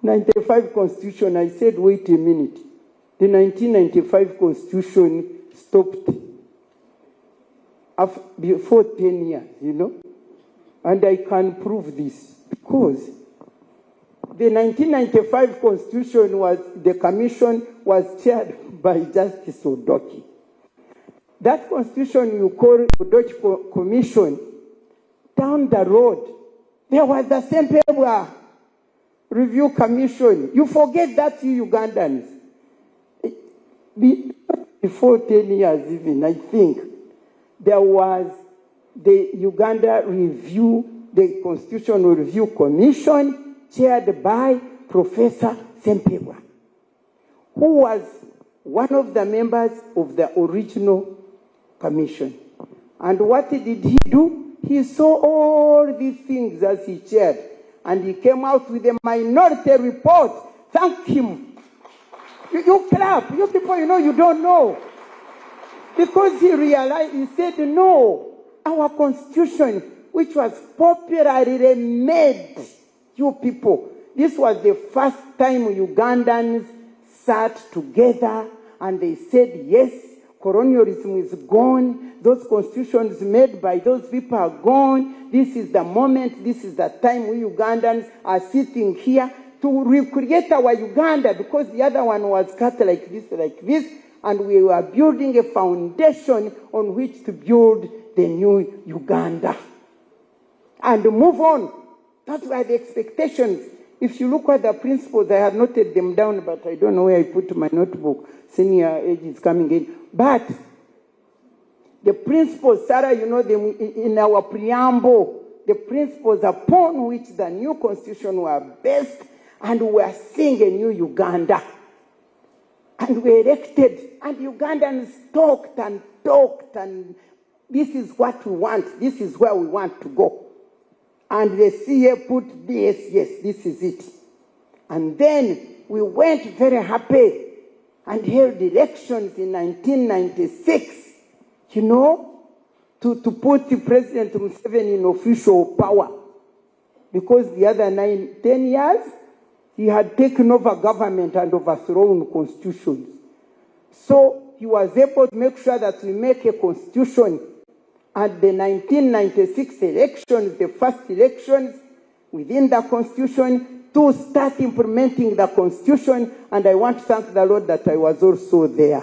95 Constitution, I said, wait a minute. The 1995 Constitution stopped before 10 years, you know. And I can prove this because the 1995 Constitution the commission was chaired by Justice Odoki. That constitution you call Odoki Commission, down the road, there was the Matembe Review Commission. You forget that, you Ugandans. Before 10 years even, I think, there was the Uganda the Constitutional Review Commission, chaired by Professor Matembe, who was one of the members of the original commission. And what did he do? He saw all these things as he chaired, and he came out with a minority report. Thank him. You clap. You people, you know, you don't know. Because he realized, he said, no, our constitution, which was popularly made, you people, this was the first time Ugandans sat together and they said, yes, colonialism is gone. Those constitutions made by those people are gone. This is the moment, this is the time we Ugandans are sitting here to recreate our Uganda, because the other one was cut like this, and we were building a foundation on which to build the new Uganda. And move on. That were the expectations. If you look at the principles, I have noted them down, but I don't know where I put my notebook. Senior age is coming in. But the principles, Sarah, you know them in our preamble, the principles upon which the new constitution were based, and we are seeing a new Uganda. And we elected, and Ugandans talked, and this is what we want, this is where we want to go. And the CA put this, yes, this is it. And then we went very happy and held elections in 1996, you know, to put the President Museveni in official power. Because the other 10 years, he had taken over government and overthrown constitutions. So he was able to make sure that we make a constitution. At the 1996 elections, the first elections within the constitution, to start implementing the constitution. And I want to thank the Lord that I was also there.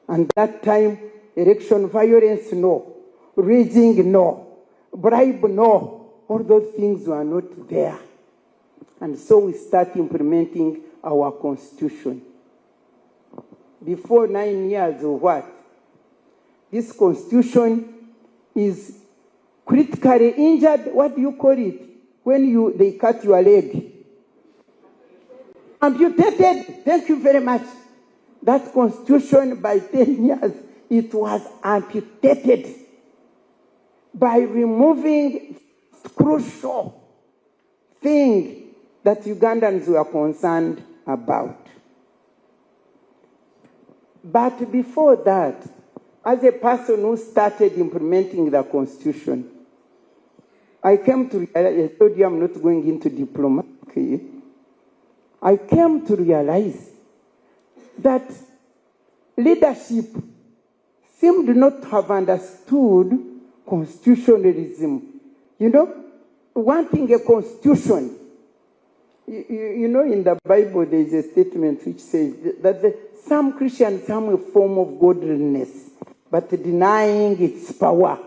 And that time, election violence, no. Rigging, no. Bribe, no. All those things were not there. And so we start implementing our constitution. Before 9 years or what? This constitution is critically injured. What do you call it? When they cut your leg. Amputated. Thank you very much. That constitution, by 10 years, it was amputated by removing crucial thing that Ugandans were concerned about. But before that, as a person who started implementing the constitution, I came to realize, I told you I'm not going into diplomacy. I came to realize that leadership seemed not to have understood constitutionalism. You know, wanting a constitution. You know, in the Bible, there is a statement which says that some Christians have a form of godliness, but denying its power.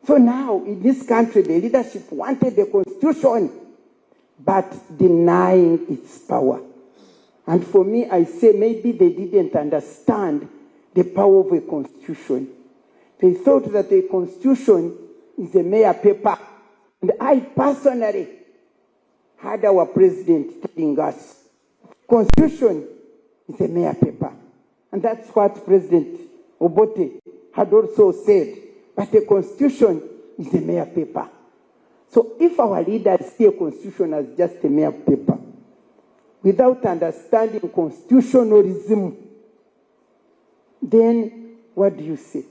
So now, in this country, the leadership wanted a constitution, but denying its power. And for me, I say maybe they didn't understand the power of a constitution. They thought that a constitution is a mere paper. And I personally had our president telling us, constitution is a mere paper. And that's what President Obote had also said. But a constitution is a mere paper. So if our leaders see a constitution as just a mere paper, without understanding constitutionalism, then what do you say?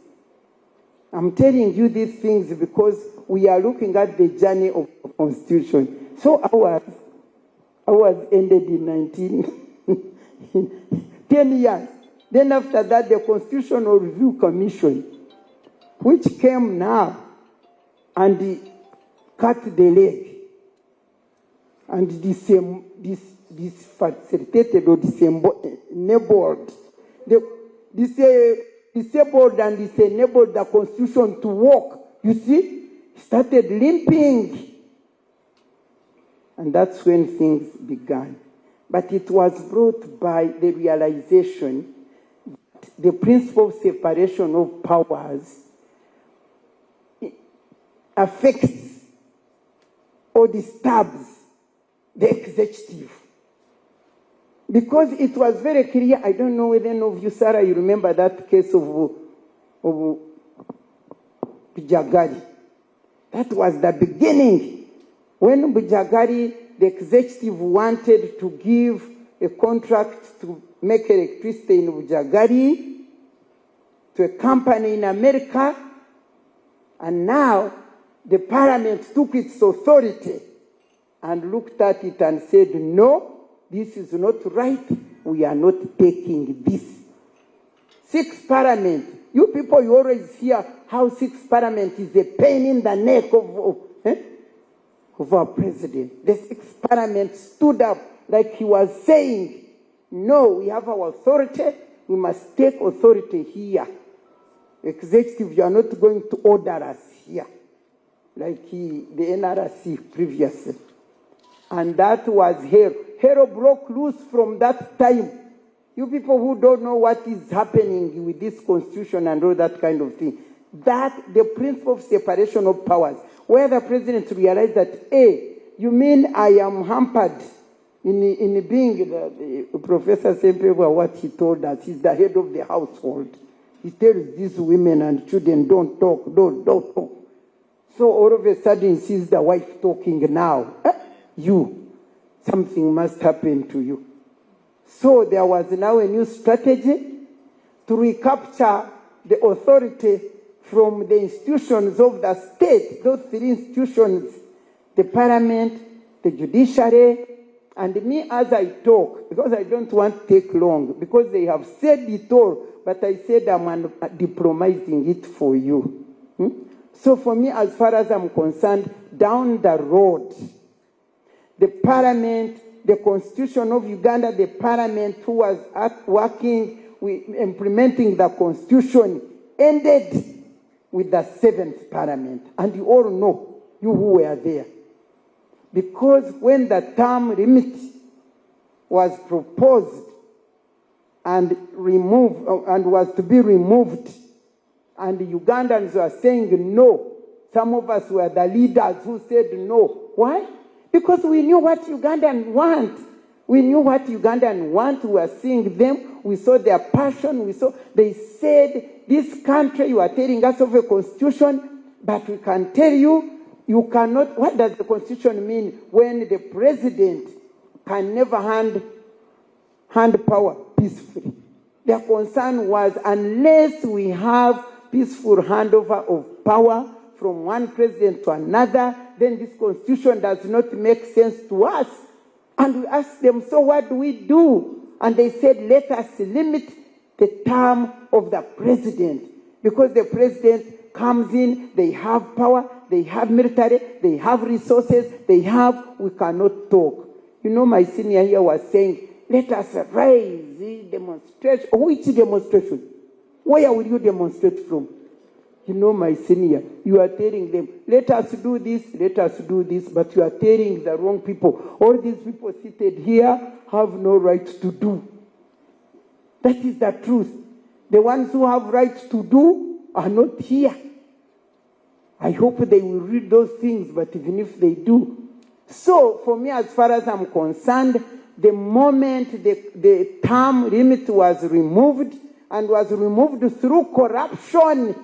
I'm telling you these things because we are looking at the journey of the constitution. So Ours ended in 10 years. Then after that, the Constitutional Review Commission, which came now and cut the leg and facilitated or enabled disabled and disabled the Constitution to work. You see, started limping. And that's when things began. But it was brought by the realization that the principle of separation of powers affects or disturbs the executive. Because it was very clear, I don't know whether any of you, Sarah, you remember that case of Bujagari. That was the beginning. When Bujagari, the executive wanted to give a contract to make electricity in Bujagari to a company in America, and now the parliament took its authority and looked at it and said, no, this is not right. We are not taking this. Sixth Parliament. You people, you always hear how Sixth Parliament is a pain in the neck of our president. The Sixth Parliament stood up like he was saying, no, we have our authority. We must take authority here. Executive, you are not going to order us here, like the NRC previously. And that was hell. Hell broke loose from that time. You people who don't know what is happening with this constitution and all that kind of thing. That, the principle of separation of powers, where the president realized that, hey, you mean I am hampered in being the Professor Sempewa, what he told us, he's the head of the household. He tells these women and children, don't talk, don't talk. So all of a sudden he sees the wife talking now. Something must happen to you. So there was now a new strategy to recapture the authority from the institutions of the state, those three institutions, the parliament, the judiciary, and me as I talk, because I don't want to take long, because they have said it all, but I said I'm diplomatizing it for you. So for me, as far as I'm concerned, down the road, the parliament, the constitution of Uganda, the parliament who was working with implementing the constitution ended with the 7th parliament. And you all know, you who were there. Because when the term limit was proposed and removed, and was to be removed, and the Ugandans were saying no, some of us were the leaders who said no. Why? Because we knew what Ugandans want. We knew what Ugandans want. We were seeing them. We saw their passion. They said, this country, you are telling us of a constitution, but we can tell you, you cannot. What does the constitution mean when the president can never hand power peacefully? Their concern was, unless we have peaceful handover of power from one president to another, then this constitution does not make sense to us. And we asked them, so what do we do? And they said, let us limit the term of the president. Because the president comes in, they have power, they have military, they have resources, we cannot talk. You know, my senior here was saying, let us raise the demonstration. Which demonstration? Where will you demonstrate from? You know, my senior, you are telling them, let us do this, but you are telling the wrong people. All these people seated here have no right to do. That is the truth. The ones who have rights to do are not here. I hope they will read those things, but even if they do. So, for me, as far as I'm concerned, the moment the term limit was removed, and was removed through corruption.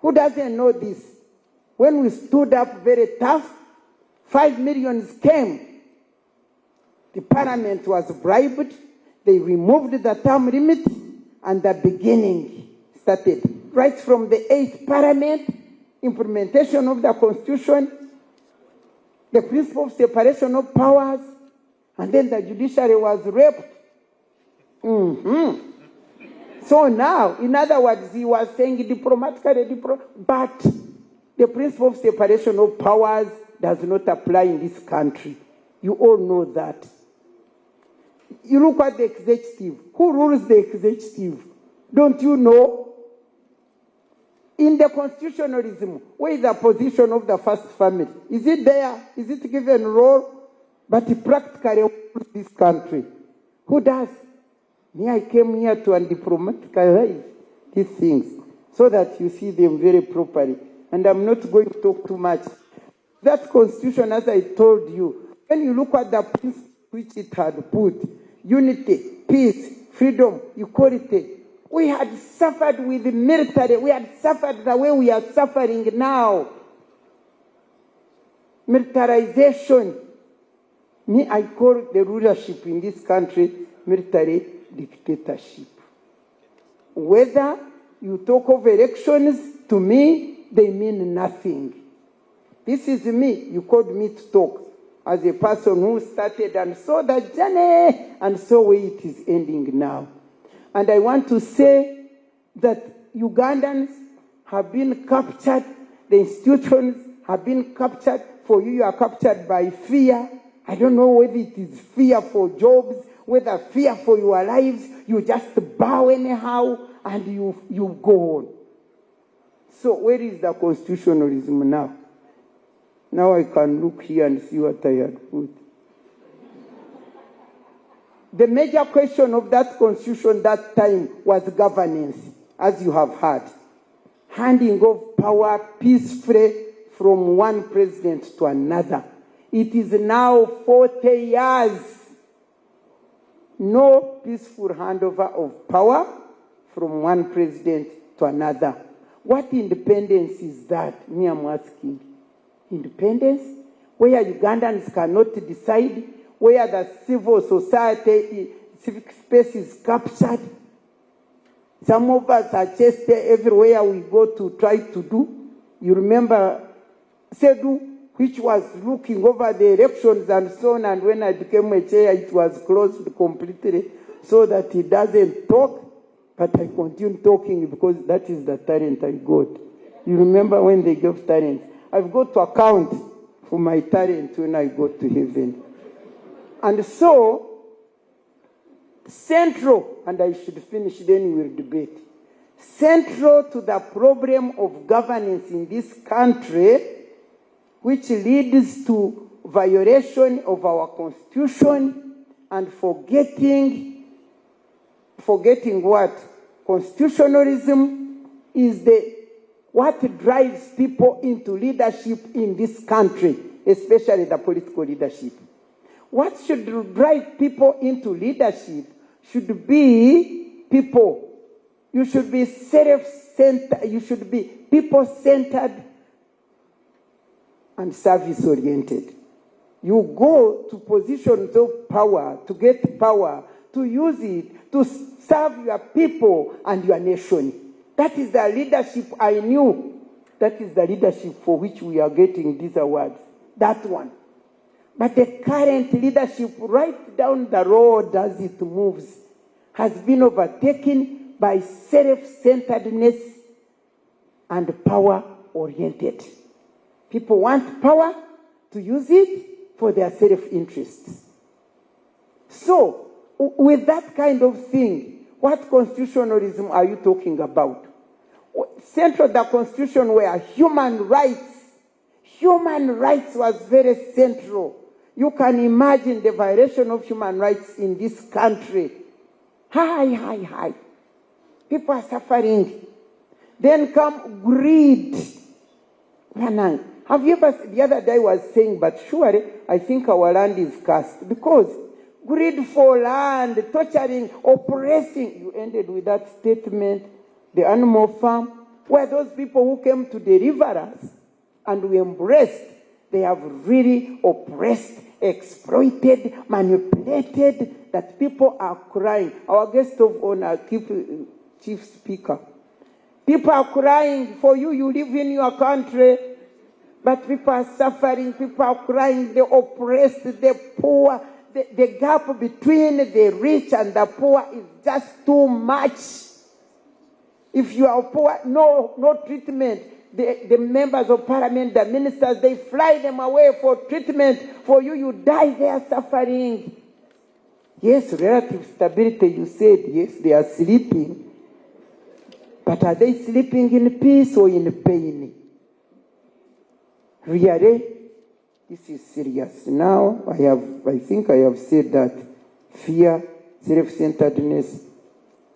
Who doesn't know this? When we stood up very tough, 5 million came. The parliament was bribed. They removed the term limit, and the beginning started. Right from the 8th parliament, implementation of the constitution, the principle of separation of powers, And then the judiciary was raped. So now, in other words, he was saying diplomatically, but the principle of separation of powers does not apply in this country. You all know that. You look at the executive. Who rules the executive? Don't you know? In the constitutionalism, where is the position of the first family? Is it there? Is it given role? But practically, who rules this country? Who does? Me, I came here to undiplomaticalize these things so that you see them very properly. And I'm not going to talk too much. That constitution, as I told you, when you look at the principles which it had put, unity, peace, freedom, equality, we had suffered with the military. We had suffered the way we are suffering now. Militarization. Me, I call the rulership in this country military dictatorship. Whether you talk of elections, to me, they mean nothing. This is me. You called me to talk as a person who started and saw the journey and saw where it is ending now. And I want to say that Ugandans have been captured, the institutions have been captured. For you, you are captured by fear. I don't know whether it is fear for jobs, whether fear for your lives. You just bow anyhow and you go on. So where is the constitutionalism now? Now I can look here and see what I had put. The major question of that constitution that time was governance, as you have heard. Handing of power peacefully from one president to another. It is now 40 years. No peaceful handover of power from one president to another. What independence is that? Me, I'm asking. Independence? Where Ugandans cannot decide, where the civil society, civic space is captured. Some of us are chased everywhere we go to try to do. You remember Sedu, which was looking over the elections and so on, and when I became a chair, it was closed completely so that he doesn't talk, but I continue talking because that is the talent I got. You remember when they gave talent? I've got to account for my talent when I go to heaven. And so, central, and I should finish, then we'll debate. Central to the problem of governance in this country, which leads to violation of our constitution and forgetting what? Constitutionalism is what drives people into leadership in this country, especially the political leadership. What should drive people into leadership should be people. You should be self-centered. You should be people-centered and service-oriented. You go to positions of power, to get power, to use it, to serve your people and your nation. That is the leadership I knew. That is the leadership for which we are getting these awards. That one. But the current leadership, right down the road as it moves, has been overtaken by self-centeredness and power-oriented. People want power to use it for their self-interests. So, with that kind of thing, what constitutionalism are you talking about? Central to the Constitution were human rights. Human rights was very central. You can imagine the violation of human rights in this country. High. People are suffering. Then come greed. Have you ever, the other day I was saying, but surely I think our land is cursed because greed for land, torturing, oppressing. You ended with that statement, the animal farm, where those people who came to deliver us and we embraced, they have really oppressed, exploited, manipulated, that people are crying. Our guest of honor, Chief Speaker, people are crying for you, you live in your country, but people are suffering, people are crying, the oppressed, the poor, the gap between the rich and the poor is just too much. If you are poor, no treatment. The members of parliament, the ministers, they fly them away for treatment. For you, you die there suffering. Yes, relative stability, you said, yes, they are sleeping. But are they sleeping in peace or in pain? Really? This is serious. Now, I think I have said that fear, self-centeredness,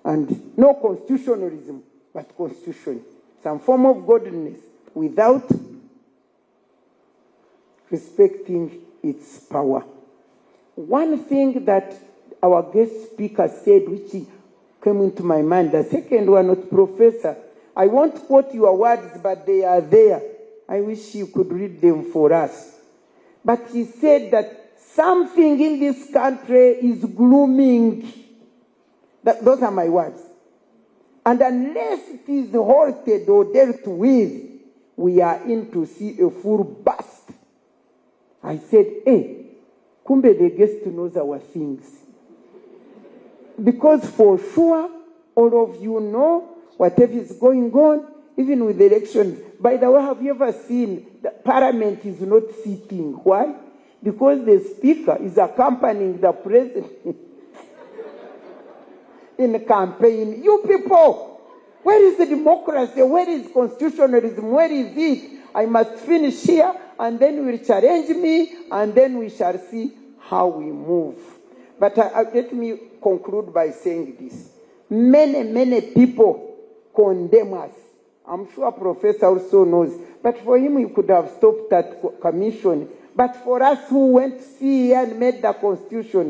and no constitutionalism, but constitution. Some form of godliness without respecting its power. One thing that our guest speaker said, which came into my mind, the second one, not Professor, I won't quote your words, but they are there. I wish you could read them for us. But he said that something in this country is glooming. Those are my words. And unless it is halted or dealt with, we are in to see a full burst. I said, hey, kumbe the guest knows our things. Because for sure, all of you know whatever is going on, even with the elections. By the way, have you ever seen the parliament is not sitting? Why? Because the speaker is accompanying the president in the campaign. You people, where is the democracy? Where is constitutionalism? Where is it? I must finish here, and then you will challenge me, and then we shall see how we move. But let me conclude by saying this. Many people condemn us. I'm sure Professor also knows. But for him, he could have stopped that commission. But for us who went to see and made the constitution,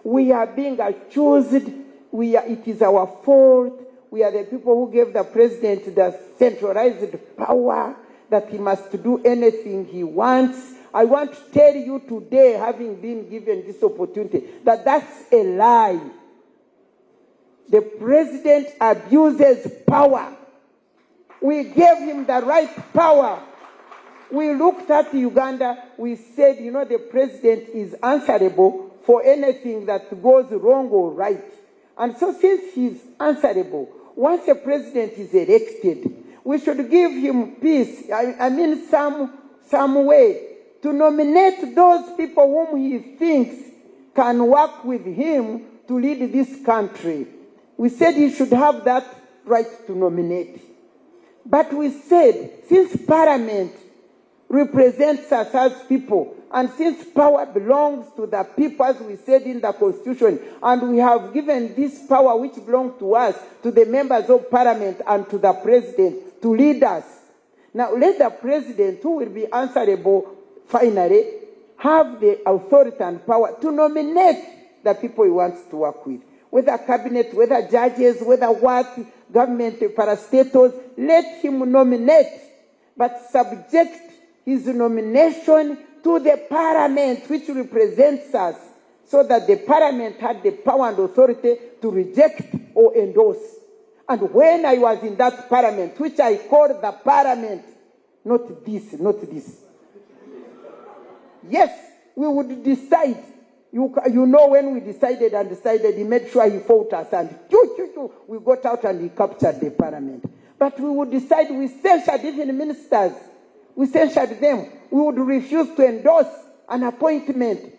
we are being accused. It is our fault. We are the people who gave the president the centralized power that he must do anything he wants. I want to tell you today, having been given this opportunity, that that's a lie. The president abuses power. We gave him the right power. We looked at Uganda, we said, the president is answerable for anything that goes wrong or right. And so since he's answerable, once a president is elected, we should give him peace, some way to nominate those people whom he thinks can work with him to lead this country. We said he should have that right to nominate. But we said, since Parliament represents us as people, and since power belongs to the people, as we said in the Constitution, and we have given this power which belongs to us, to the members of Parliament and to the President, to lead us. Now let the President, who will be answerable finally, have the authority and power to nominate the people he wants to work with. Whether cabinet, whether judges, whether what, government parastatals, let him nominate, but subject his nomination to the Parliament, which represents us, so that the Parliament had the power and authority to reject or endorse. And when I was in that Parliament, which I called the Parliament, not this. Yes, we would decide. You know when we decided, he made sure he fought us, and we got out and he captured the Parliament. But we would decide, we censured even ministers. We censured them. We would refuse to endorse an appointment.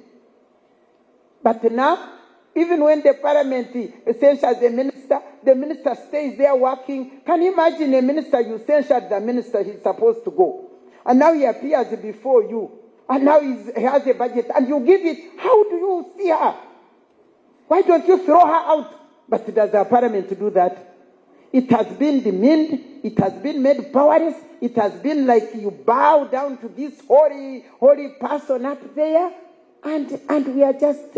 But now, even when the Parliament censures the minister stays there working. Can you imagine a minister, you censured the minister, he's supposed to go. And now he appears before you. And now he has a budget, and you give it. How do you see her? Why don't you throw her out? But does the Parliament do that? It has been demeaned. It has been made powerless. It has been like you bow down to this holy person up there, and we are just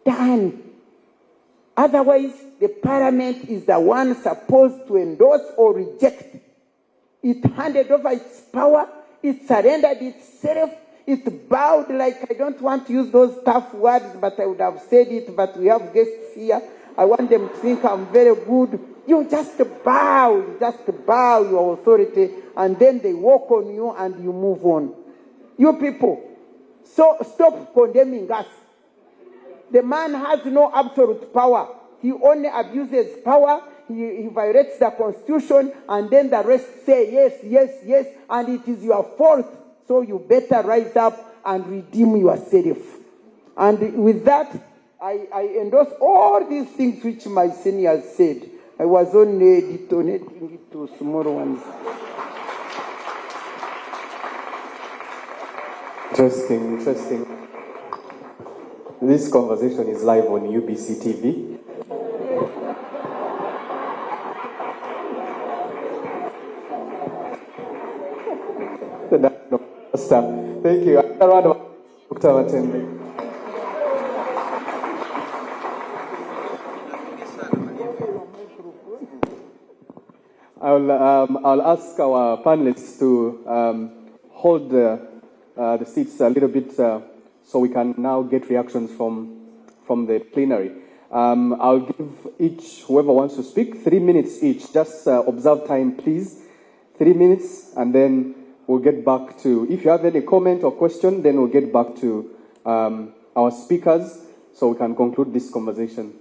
done. Otherwise, the Parliament is the one supposed to endorse or reject. It handed over its power. It surrendered itself. It bowed, like, I don't want to use those tough words, but I would have said it, but we have guests here. I want them to think I'm very good. You just bow your authority, and then they walk on you and you move on. You people, so stop condemning us. The man has no absolute power. He only abuses power. He violates the constitution, and then the rest say yes, yes, yes, and it is your fault. So you better rise up and redeem yourself. And with that, I endorse all these things which my seniors said. I was only detonating it to small ones. Interesting, interesting. This conversation is live on UBC TV. Thank you. Another round of Dr. Matembe. I'll ask our panelists to hold the seats a little bit so we can now get reactions from the plenary. I'll give whoever wants to speak, 3 minutes each. Just observe time, please. 3 minutes, and then we'll get back to, if you have any comment or question, then we'll get back to our speakers so we can conclude this conversation.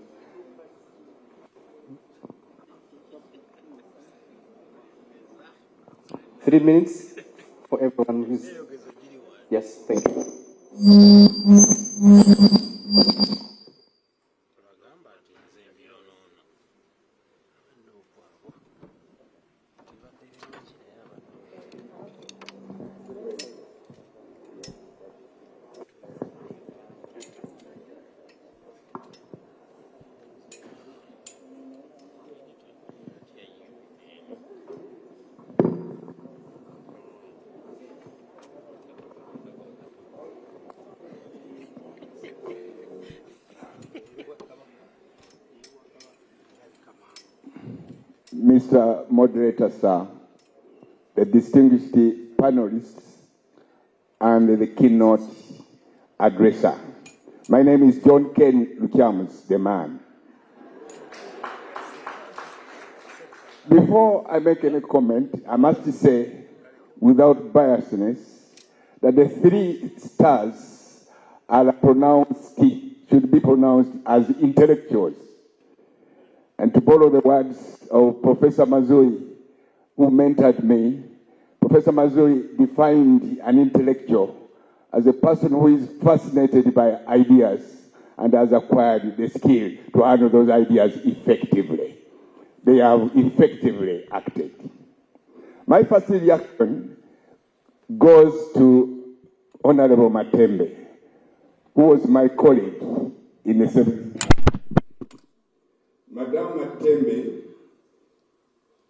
Three minutes for everyone who's... Yes, thank you. Mr. Moderator, sir, the distinguished panelists, and the keynote addresser. My name is John Ken Lukiams, the man. Before I make any comment, I must say, without biasness, that the 3 stars are should be pronounced as intellectuals. And to borrow the words of Professor Mazui, who mentored me, Professor Mazui defined an intellectual as a person who is fascinated by ideas and has acquired the skill to handle those ideas effectively. They have effectively acted. My first reaction goes to Honorable Matembe, who was my colleague in the 70s. Madame Matembe,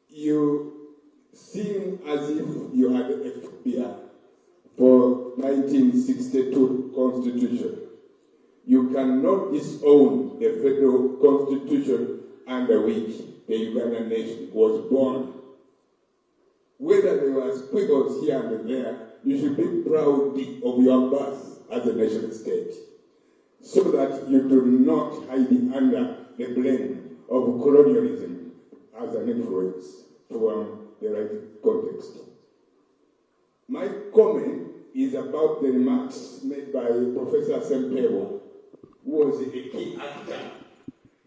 you seem as if you had a phobia for 1962 Constitution. You cannot disown the federal constitution under which the Ugandan nation was born. Whether there were squiggles here and there, you should be proud of your birth as a nation state, so that you do not hide under the blame of colonialism as an influence from the right context. My comment is about the remarks made by Professor Sempewa, who was a key actor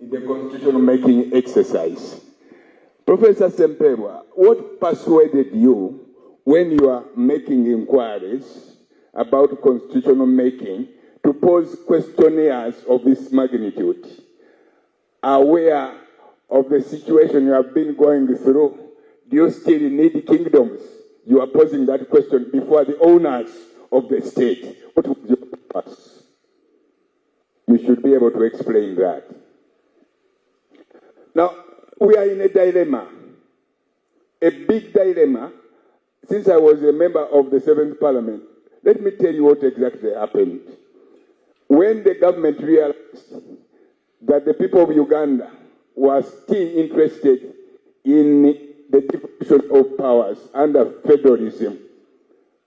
in the constitution-making exercise. Professor Sempewa, what persuaded you when you are making inquiries about constitutional making to pose questionnaires of this magnitude? Aware of the situation you have been going through, do you still need kingdoms? You are posing that question before the owners of the state. What was your purpose? You should be able to explain that. Now, we are in a dilemma, a big dilemma. Since I was a member of the 7th Parliament, let me tell you what exactly happened. When the government realized that the people of Uganda were still interested in the division of powers under federalism,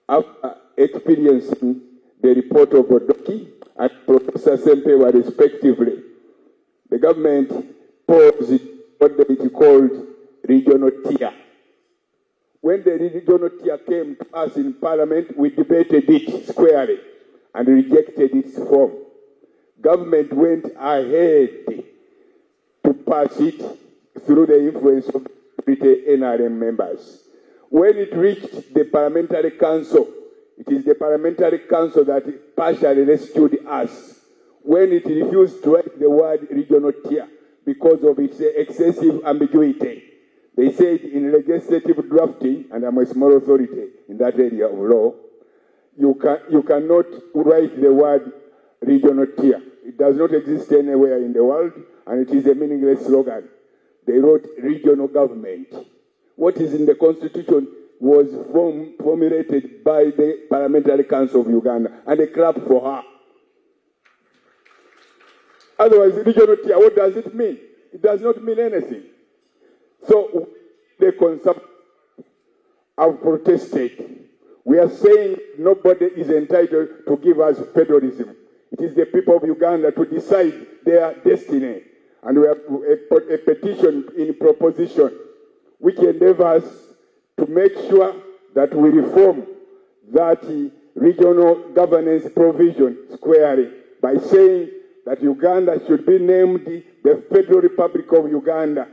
after experiencing the report of Odoki and Professor Sempewa respectively, the government posed what it called regional tier. When the regional tier came to us in Parliament, we debated it squarely and rejected its form. government went ahead to pass it through the influence of the NRM members. When it reached the Parliamentary Council, it is the Parliamentary Council that partially rescued us when it refused to write the word regional tier because of its excessive ambiguity. They said in legislative drafting, and I'm a small authority in that area of law, you cannot write the word regional tier. It does not exist anywhere in the world, and it is a meaningless slogan. They wrote regional government. What is in the Constitution was formulated by the Parliamentary Council of Uganda, and they clap for her. Otherwise, regional tier, what does it mean? It does not mean anything. So the concept have protested. We are saying nobody is entitled to give us federalism. It is the people of Uganda to decide their destiny. And we have a petition in proposition which endeavors to make sure that we reform that regional governance provision squarely by saying that Uganda should be named the Federal Republic of Uganda,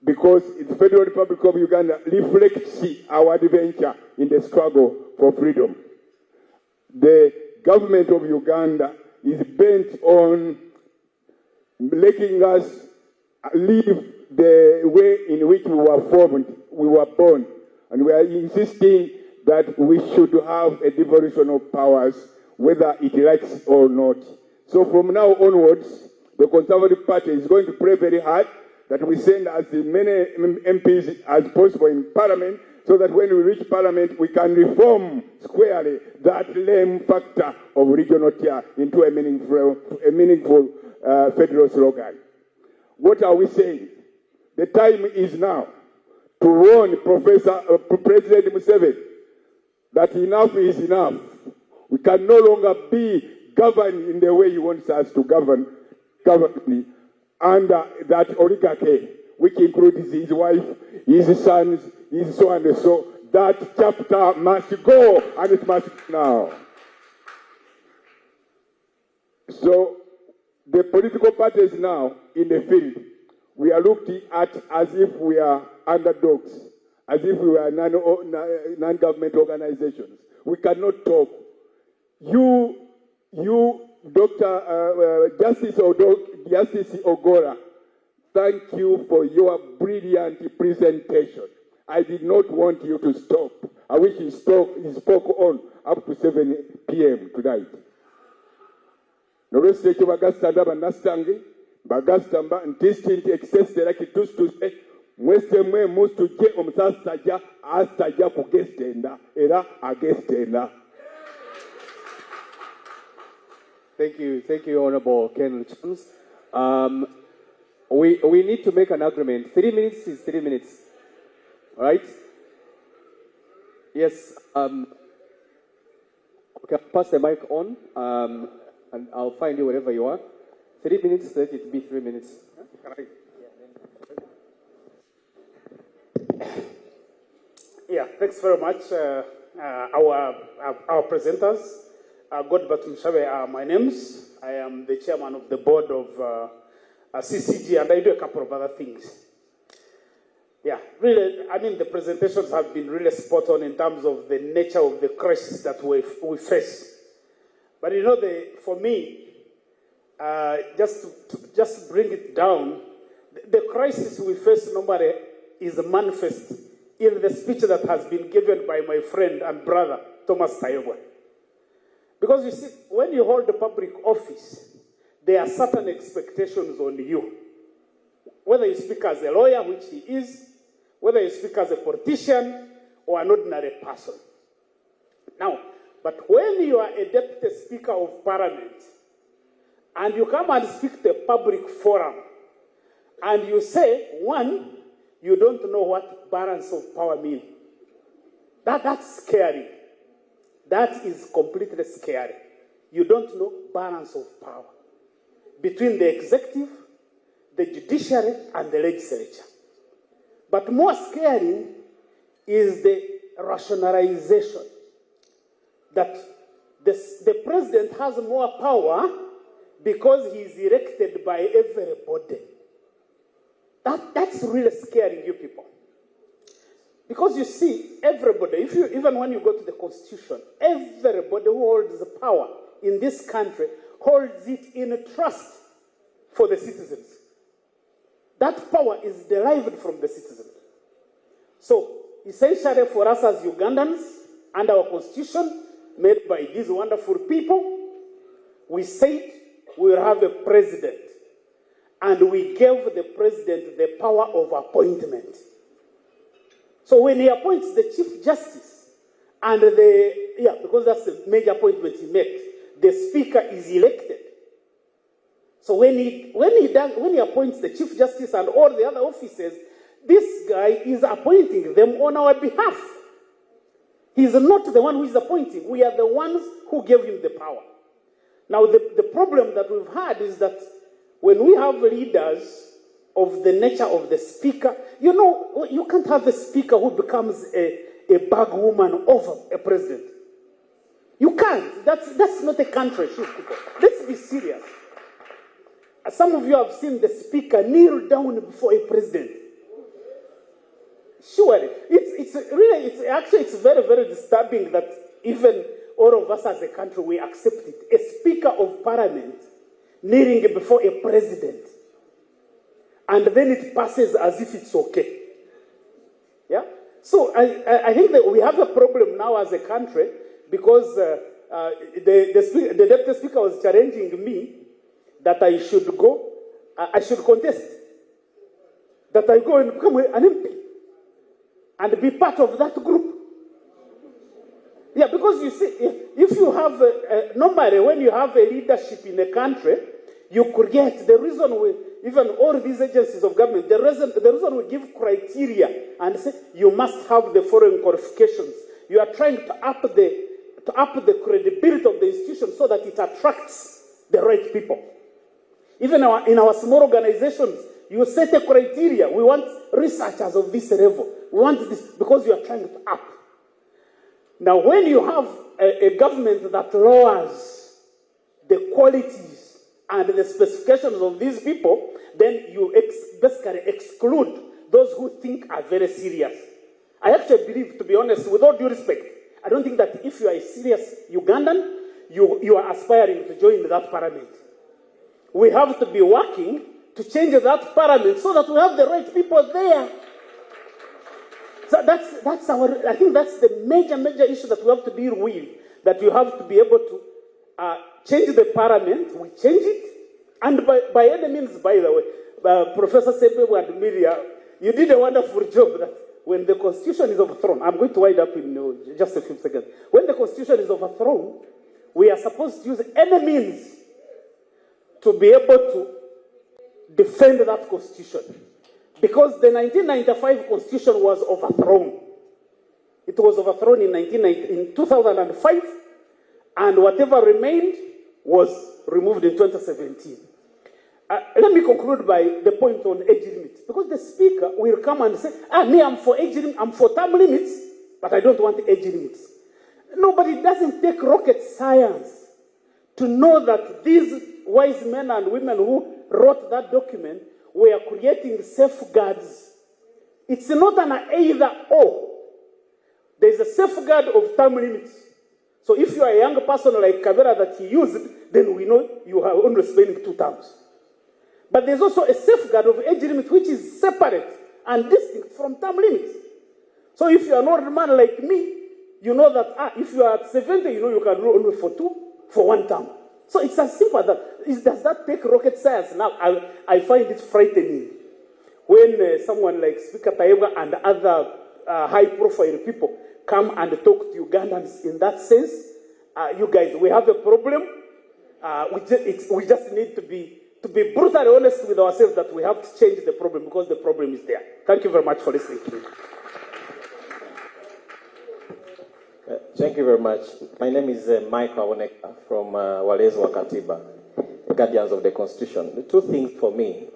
because the Federal Republic of Uganda reflects our adventure in the struggle for freedom. The government of Uganda is bent on letting us live the way in which we were born, and we are insisting that we should have a devolution of powers, whether it likes or not. So from now onwards, the Conservative Party is going to pray very hard that we send as many MPs as possible in Parliament, so that when we reach Parliament, we can reform squarely that lame factor of regional tier into a meaningful federal slogan. What are we saying? The time is now to warn President Museveni that enough is enough. We can no longer be governed in the way he wants us to govern under that oligarchy, which includes his wife, his sons, his so and so. That chapter must go, and it must now. So the political parties now in the field, we are looked at as if we are underdogs, as if we are non-government organizations. We cannot talk. You, Justice Ogora, thank you for your brilliant presentation. I did not want you to stop. I wish he spoke on up to 7 p.m. tonight. Nolwekyo bagasitanda bannasange bagasitamba ntistinti ekisesera kitusituse mwestemwe musitujje omusasajja asajja kugesitenda era agesitenda. Thank you, Honorable Ken Luchams. We need to make an agreement. 3 minutes is 3 minutes. All right? Yes. Okay, pass the mic on, and I'll find you wherever you are. 3 minutes, let it be 3 minutes. Yeah, thanks very much. Our presenters, Godbert Mushabe are my names. I am the chairman of the board of CCG, and I do a couple of other things. Yeah, really, I mean, the presentations have been really spot on in terms of the nature of the crisis that we face. But you know, for me, just to bring it down, the crisis we face normally is manifest in the speech that has been given by my friend and brother, Thomas Tayebwa. Because you see, when you hold a public office, there are certain expectations on you. Whether you speak as a lawyer, which he is, whether you speak as a politician or an ordinary person. Now, but when you are a deputy speaker of parliament, and you come and speak to a public forum, and you say, one, you don't know what balance of power means. That's scary. That is completely scary. You don't know balance of power between the executive, the judiciary, and the legislature. But more scary is the rationalization that the president has more power because he is elected by everybody. That's really scaring you people. Because you see, everybody, even when you go to the Constitution, everybody who holds the power in this country holds it in trust for the citizens. That power is derived from the citizens. So, essentially for us as Ugandans, under our Constitution, made by these wonderful people, we said we will have a president. And we gave the president the power of appointment. So when he appoints the Chief Justice, and because that's the major appointment he makes, the Speaker is elected. So when he appoints the Chief Justice and all the other officers, this guy is appointing them on our behalf. He's not the one who is appointing. We are the ones who gave him the power. Now the problem that we've had is that when we have leaders of the nature of the Speaker, you can't have a Speaker who becomes a bag woman over a president. You can't. That's not a country, people. Let's be serious. Some of you have seen the Speaker kneel down before a president. Surely. It's very, very disturbing that even all of us as a country, we accept it. A Speaker of Parliament kneeling before a president. And then it passes as if it's okay. Yeah? So I think that we have a problem now as a country because the Deputy Speaker was challenging me that I should go, I should contest. That I go and become an MP and be part of that group. Yeah, because you see, if you have, normally when you have a leadership in a country, you create the reason even all these agencies of government, the reason we give criteria and say you must have the following qualifications. You are trying to up the credibility of the institution so that it attracts the right people. Even in our small organizations, you set a criteria. We want researchers of this level. We want this because you are trying to up. Now, when you have a government that lowers the qualities and the specifications of these people, then you basically exclude those who think are very serious. I actually believe, to be honest, with all due respect, I don't think that if you are a serious Ugandan, you are aspiring to join that parliament. We have to be working to change that parliament so that we have the right people there. So I think that's the major issue that we have to deal with, that you have to be able to change the parliament. We change it. And by any means, by the way, Professor Matembe and Miria, you did a wonderful job that when the constitution is overthrown, I'm going to wind up in just a few seconds. When the constitution is overthrown, we are supposed to use any means to be able to defend that constitution. Because the 1995 constitution was overthrown. It was overthrown in 2005, and whatever remained was removed in 2017. Let me conclude by the point on age limits. Because the Speaker will come and say, I'm for age limits, I'm for term limits, but I don't want age limits. No, but it doesn't take rocket science to know that these wise men and women who wrote that document were creating safeguards. It's not an either or. There's a safeguard of term limits. So if you are a young person like Kavera that he used, then we know you are only spending 2 terms. But there's also a safeguard of age limit which is separate and distinct from term limits. So if you are an old man like me, you know that if you are at 70, you know you can rule only for 1 term. So it's as simple as that. Does that take rocket science? Now, I find it frightening when someone like Speaker Taibwa and other high-profile people come and talk to Ugandans in that sense. You guys, we have a problem. We just need to be brutally honest with ourselves that we have to change the problem because the problem is there. Thank you very much for listening to me. Thank you very much. My name is Mike Awoneka from Walezi wa Katiba, Guardians of the Constitution. The 2 things for me.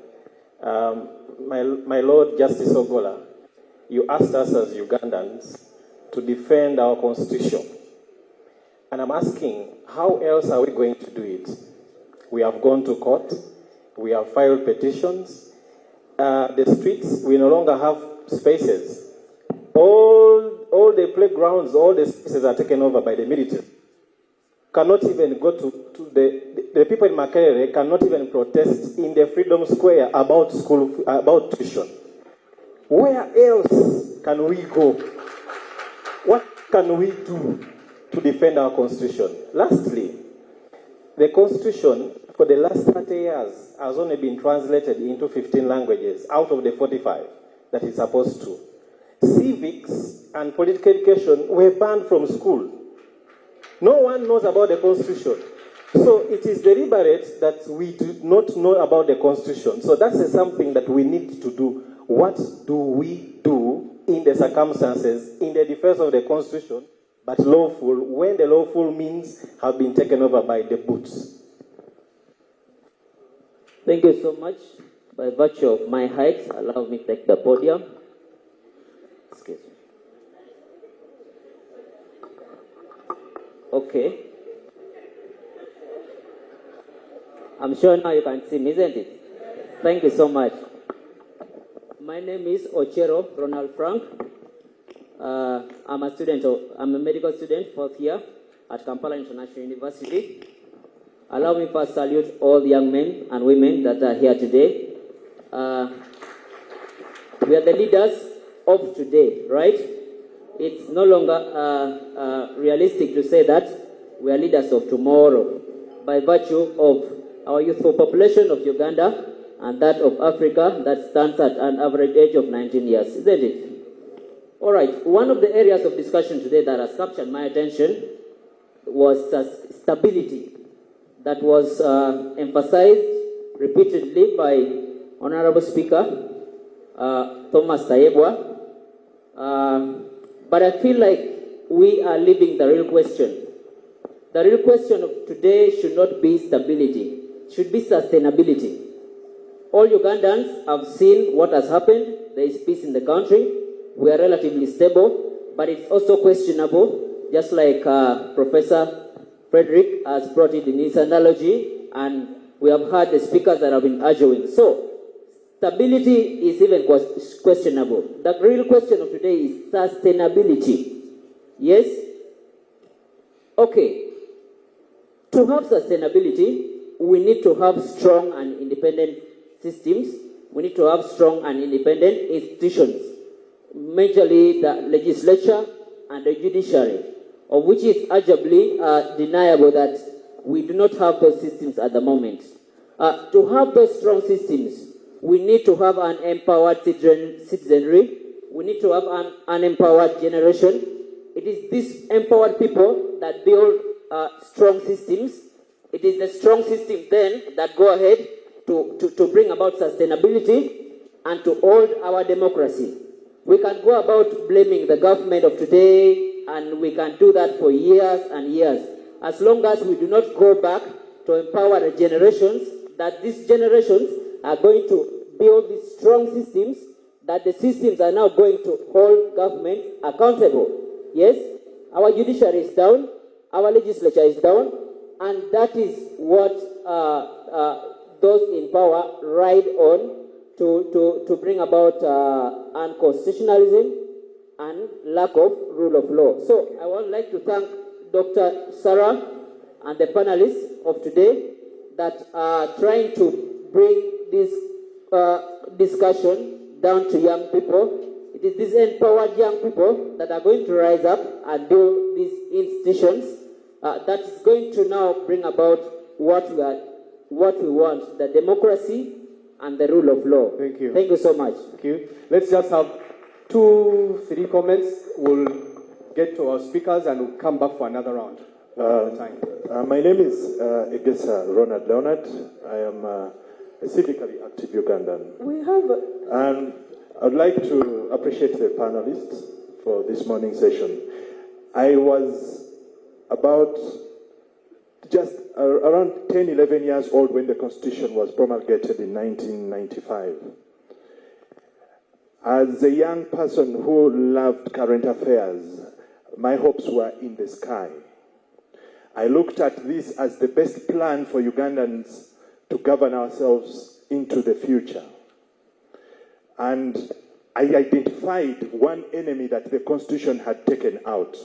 My Lord Justice Ogola, you asked us as Ugandans to defend our Constitution. And I'm asking, how else are we going to do it? We have gone to court. We have filed petitions. The streets, we no longer have spaces. All the playgrounds, all the spaces are taken over by the military. Cannot even go to the people in Makerere cannot even protest in the Freedom Square about school, about tuition. Where else can we go? What can we do to defend our constitution? Lastly, the constitution for the last 30 years has only been translated into 15 languages out of the 45 that it's supposed to. Civics and political education were banned from school. No one knows about the constitution. So it is deliberate that we do not know about the constitution. So that's something that we need to do. What do we do in the circumstances, in the defense of the constitution, but lawful, when the lawful means have been taken over by the boots? Thank you so much. By virtue of my height, allow me to take the podium. Excuse me. Okay. I'm sure now you can see me, isn't it? Thank you so much. My name is Ochero Ronald Frank. I'm a medical student, 4th year at Kampala International University. Allow me to salute all the young men and women that are here today. We are the leaders of today, right? It's no longer realistic to say that we are leaders of tomorrow by virtue of our youthful population of Uganda and that of Africa that stands at an average age of 19 years, isn't it? All right, one of the areas of discussion today that has captured my attention was stability that was emphasized repeatedly by Honorable Speaker Thomas Tayebwa. But I feel like we are leaving the real question. The real question of today should not be stability, it should be sustainability. All Ugandans have seen what has happened. There is peace in the country. We are relatively stable, but it's also questionable, just like Professor Frederick has brought it in his analogy, and we have heard the speakers that have been arguing. So, stability is even questionable. The real question of today is sustainability. Yes? Okay. To have sustainability, we need to have strong and independent systems. We need to have strong and independent institutions, majorly the legislature and the judiciary, of which is arguably deniable that we do not have those systems at the moment. To have those strong systems, we need to have an empowered citizenry. We need to have an empowered generation. It is these empowered people that build strong systems. It is the strong system then that go ahead to bring about sustainability and to hold our democracy. We can go about blaming the government of today, and we can do that for years and years. As long as we do not go back to empower the generations, that these generations are going to build these strong systems, that the systems are now going to hold government accountable. Yes, our judiciary is down, our legislature is down, and that is what those in power ride on to bring about unconstitutionalism and lack of rule of law. So I would like to thank Dr. Sarah and the panelists of today that are trying to bring this discussion down to young people. It is these empowered young people that are going to rise up and build these institutions that is going to now bring about what we want, the democracy and the rule of law. Thank you. Thank you so much. Thank you. Let's just have 2-3 comments. We'll get to our speakers and we'll come back for another round. My name is Egesa Ronald Leonard. I am a civically active Ugandan. And I'd like to appreciate the panelists for this morning session. I was about just around 10, 11 years old when the Constitution was promulgated in 1995. As a young person who loved current affairs, my hopes were in the sky. I looked at this as the best plan for Ugandans to govern ourselves into the future. And I identified one enemy that the Constitution had taken out.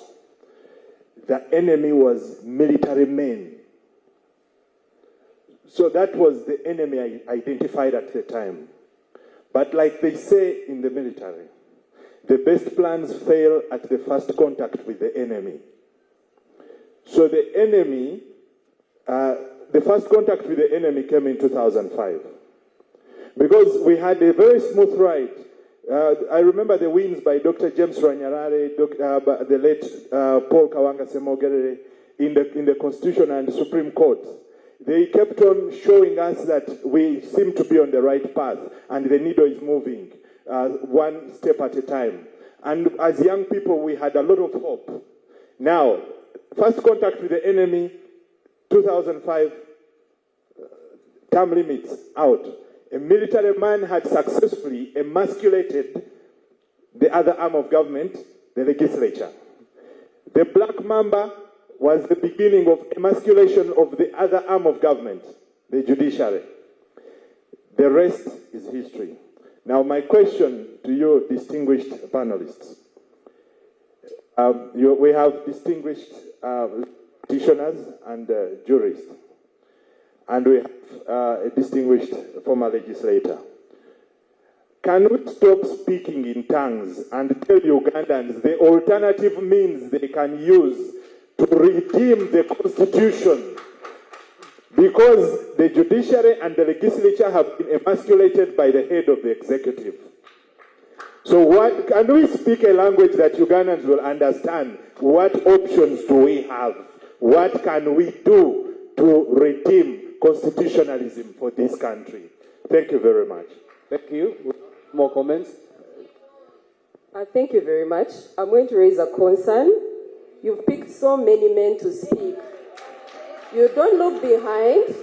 The enemy was military men. So that was the enemy I identified at the time. But like they say in the military, the best plans fail at the first contact with the enemy. So the enemy, the first contact with the enemy came in 2005. Because we had a very smooth ride. I remember the wins by Dr. James Ranyarare, the late Paul Kawanga Semogerere in the Constitution and Supreme Court. They kept on showing us that we seem to be on the right path and the needle is moving one step at a time. And as young people, we had a lot of hope. Now, first contact with the enemy, 2005, term limits out. A military man had successfully emasculated the other arm of government, the legislature. The Black Mamba was the beginning of emasculation of the other arm of government, the judiciary. The rest is history. Now, my question to you, distinguished panelists. We have distinguished practitioners and jurists. And we have a distinguished former legislator. Can we stop speaking in tongues and tell Ugandans the alternative means they can use to redeem the Constitution? Because the judiciary and the legislature have been emasculated by the head of the executive. So what, can we speak a language that Ugandans will understand? What options do we have? What can we do to redeem constitutionalism for this country? Thank you very much. Thank you. More comments? Thank you very much. I'm going to raise a concern. You've picked so many men to speak. You don't look behind.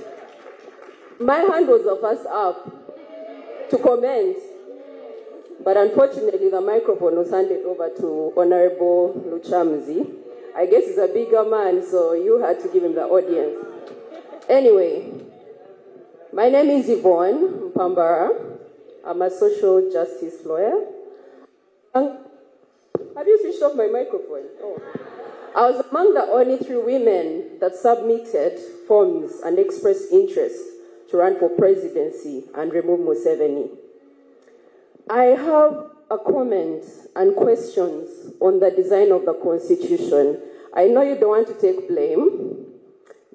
My hand was the first up to comment. But unfortunately, the microphone was handed over to Honorable Luchamzi. I guess he's a bigger man, so you had to give him the audience. Anyway, my name is Yvonne Mpambara. I'm a social justice lawyer. Have you switched off my microphone? Oh. I was among the only 3 women that submitted forms and expressed interest to run for presidency and remove Museveni. I have a comment and questions on the design of the Constitution. I know you don't want to take blame,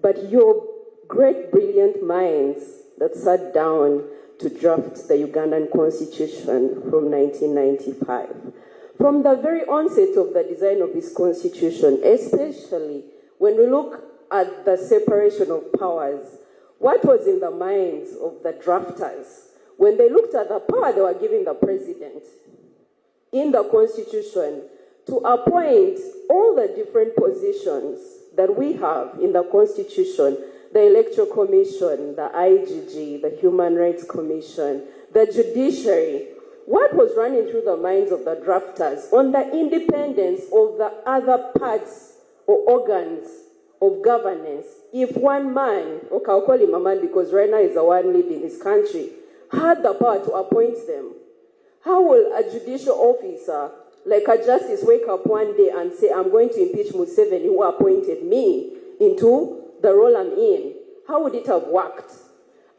but your great, brilliant minds that sat down to draft the Ugandan Constitution from 1995. From the very onset of the design of this Constitution, especially when we look at the separation of powers, what was in the minds of the drafters when they looked at the power they were giving the president in the Constitution to appoint all the different positions that we have in the Constitution, the Electoral Commission, the IGG, the Human Rights Commission, the judiciary? What was running through the minds of the drafters on the independence of the other parts or organs of governance? If one man, okay, I'll call him a man because right now he's the one leading this country, had the power to appoint them, how will a judicial officer like a justice wake up one day and say, I'm going to impeach Museveni who appointed me into the role I'm in? How would it have worked?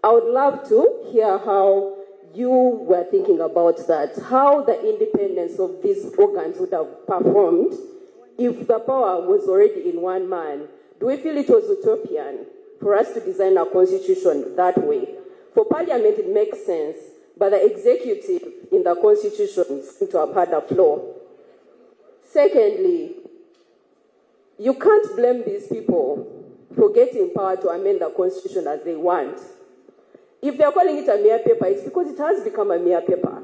I would love to hear how you were thinking about that, how the independence of these organs would have performed if the power was already in one man. Do we feel it was utopian for us to design our constitution that way? For parliament, it makes sense, but the executive in the constitution seems to have had a flaw. Secondly, you can't blame these people for getting power to amend the constitution as they want. If they're calling it a mere paper, it's because it has become a mere paper.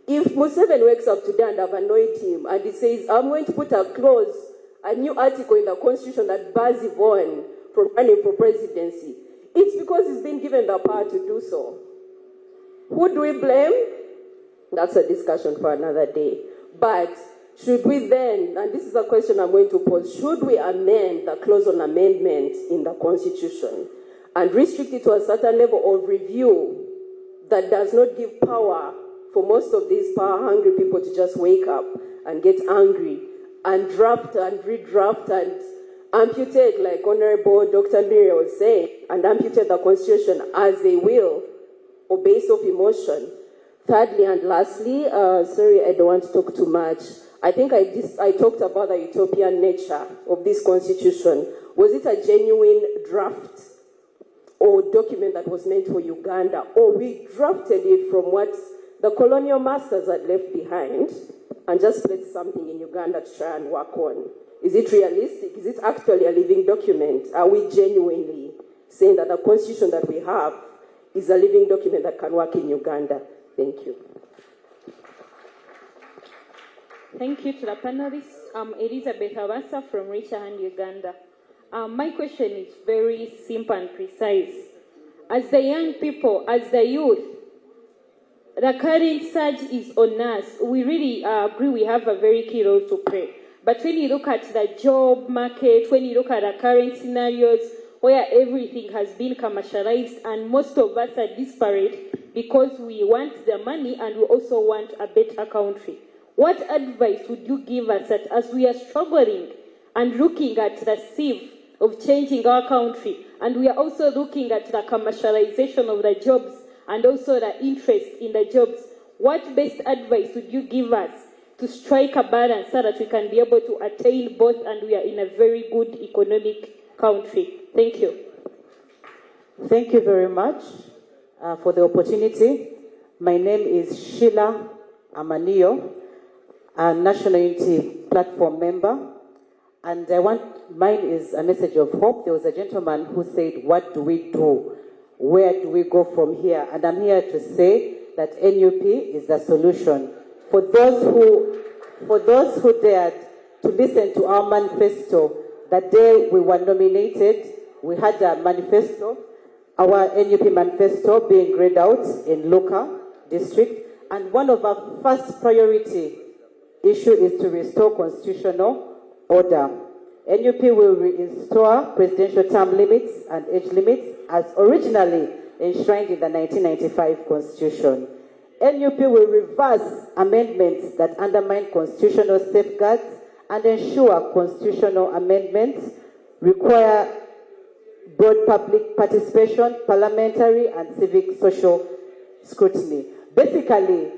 If Museveni wakes up today and I've annoyed him and he says, I'm going to put a clause, a new article in the constitution that bars Yvonne from running for presidency, it's because he's been given the power to do so. Who do we blame? That's a discussion for another day. But should we then, and this is a question I'm going to pose, should we amend the clause on amendment in the Constitution and restrict it to a certain level of review that does not give power for most of these power-hungry people to just wake up and get angry and draft and redraft and amputate, like Honorable Dr. Miria was saying, and amputate the Constitution as they will or based off emotion? Thirdly and lastly, sorry, I don't want to talk too much. I think I talked about the utopian nature of this Constitution. Was it a genuine draft or document that was meant for Uganda, or we drafted it from what the colonial masters had left behind and just placed something in Uganda to try and work on? Is it realistic? Is it actually a living document? Are we genuinely saying that the Constitution that we have is a living document that can work in Uganda? Thank you. Thank you to the panelists. I'm Elizabeth Abasa from Richard, Uganda. My question is very simple and precise. As the young people, as the youth, the current surge is on us. We really agree we have a very key role to play. But when you look at the job market, when you look at the current scenarios where everything has been commercialized and most of us are disparate because we want the money and we also want a better country, what advice would you give us that as we are struggling and looking at the sieve of changing our country, and we are also looking at the commercialization of the jobs and also the interest in the jobs, what best advice would you give us to strike a balance so that we can be able to attain both and we are in a very good economic country? Thank you. Thank you very much for the opportunity. My name is Sheila Amanio, a National Unity Platform member, and mine is a message of hope. There was a gentleman who said, what do we do? Where do we go from here? And I'm here to say that NUP is the solution. For those who dared to listen to our manifesto, the day we were nominated, we had a manifesto, our NUP manifesto being read out in local district, and one of our first priority issue is to restore constitutional order. NUP will restore presidential term limits and age limits as originally enshrined in the 1995 Constitution. NUP will reverse amendments that undermine constitutional safeguards and ensure constitutional amendments require broad public participation, parliamentary and civic social scrutiny. Basically,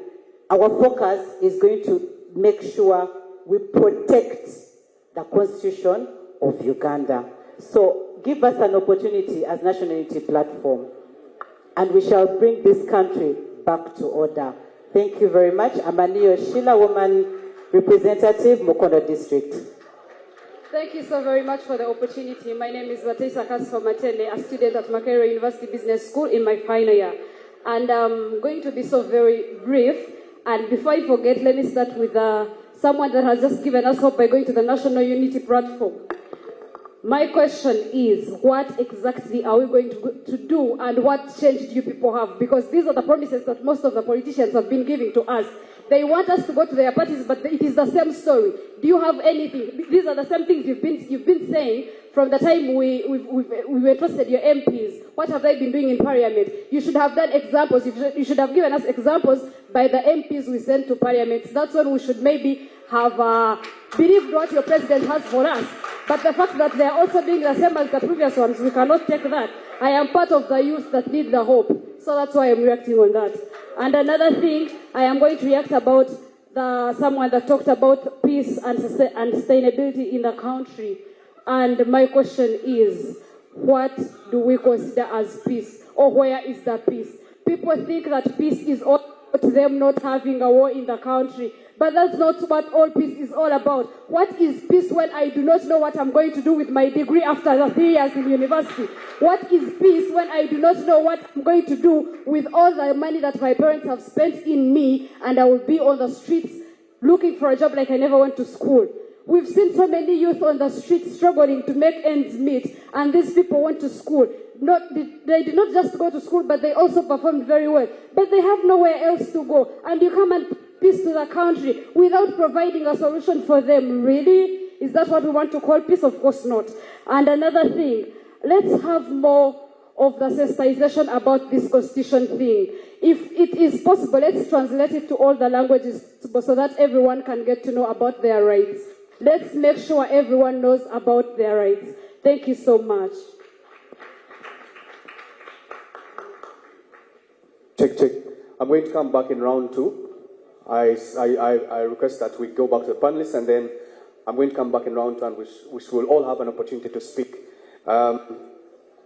our focus is going to make sure we protect the Constitution of Uganda. So give us an opportunity as National Unity Platform, and we shall bring this country back to order. Thank you very much. Amanio Sheila, Woman Representative, Mukono District. Thank you so very much for the opportunity. My name is Vatesa Kasfa Matembe, a student at Makerere University Business School in my final year. And I'm going to be so very brief. And before I forget, let me start with someone that has just given us hope by going to the National Unity Platform. My question is, what exactly are we going to do, and what change do you people have? Because these are the promises that most of the politicians have been giving to us. They want us to go to their parties, but it is the same story. Do you have anything? These are the same things you've been saying from the time we entrusted your MPs. What have they been doing in Parliament? You should have done examples. You should have given us examples by the MPs we sent to Parliament. That's when we should maybe have believed what your president has for us. But the fact that they are also doing the same as the previous ones, we cannot take that. I am part of the youth that need the hope. So that's why I'm reacting on that. And another thing, I am going to react about someone that talked about peace and sustainability in the country. And my question is, what do we consider as peace? Or where is the peace? People think that peace is all about them not having a war in the country. But that's not what all peace is all about. What is peace when I do not know what I'm going to do with my degree after the 3 years in university? What is peace when I do not know what I'm going to do with all the money that my parents have spent in me, and I will be on the streets looking for a job like I never went to school? We've seen so many youth on the streets struggling to make ends meet, and these people went to school. They did not just go to school, but they also performed very well. But they have nowhere else to go. And you come and peace to the country without providing a solution for them. Really? Is that what we want to call peace? Of course not. And another thing, let's have more of the sensitization about this constitution thing. If it is possible, let's translate it to all the languages so that everyone can get to know about their rights. Let's make sure everyone knows about their rights. Thank you so much. Check, check. I'm going to come back in round two. I request that we go back to the panelists, and then I'm going to come back in round two, and which will all have an opportunity to speak. I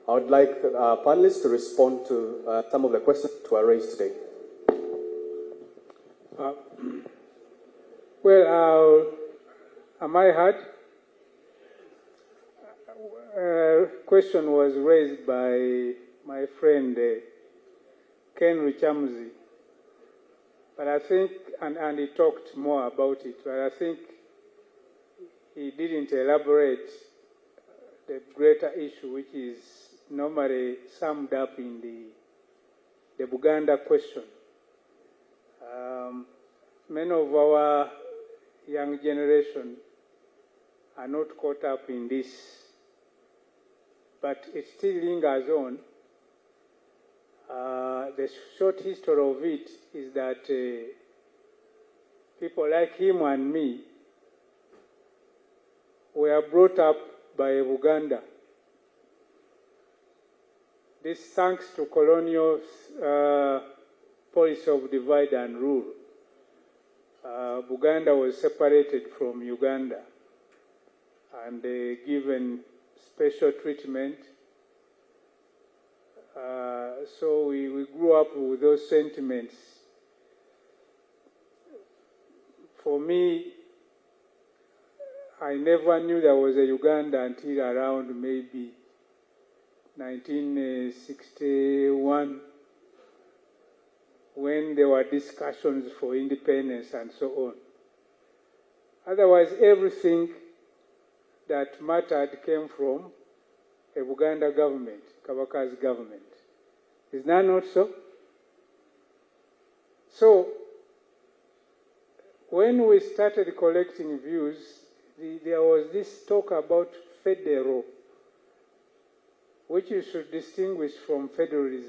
would like panelists to respond to some of the questions that were raised today. Am I heard? Question was raised by my friend Ken Richamuzi, but I think, and he talked more about it, but I think he didn't elaborate the greater issue, which is normally summed up in the Buganda question. Many of our young generation are not caught up in this, but it still lingers on. The short history of it is that people like him and me were brought up by Uganda. This thanks to colonial policy of divide and rule. Buganda was separated from Uganda and given special treatment. So we grew up with those sentiments. For me, I never knew there was a Uganda until around maybe 1961, when there were discussions for independence and so on. Otherwise, everything that mattered came from a Uganda government, Kabaka's government. Is that not so? So, when we started collecting views, there was this talk about federal, which you should distinguish from federalism.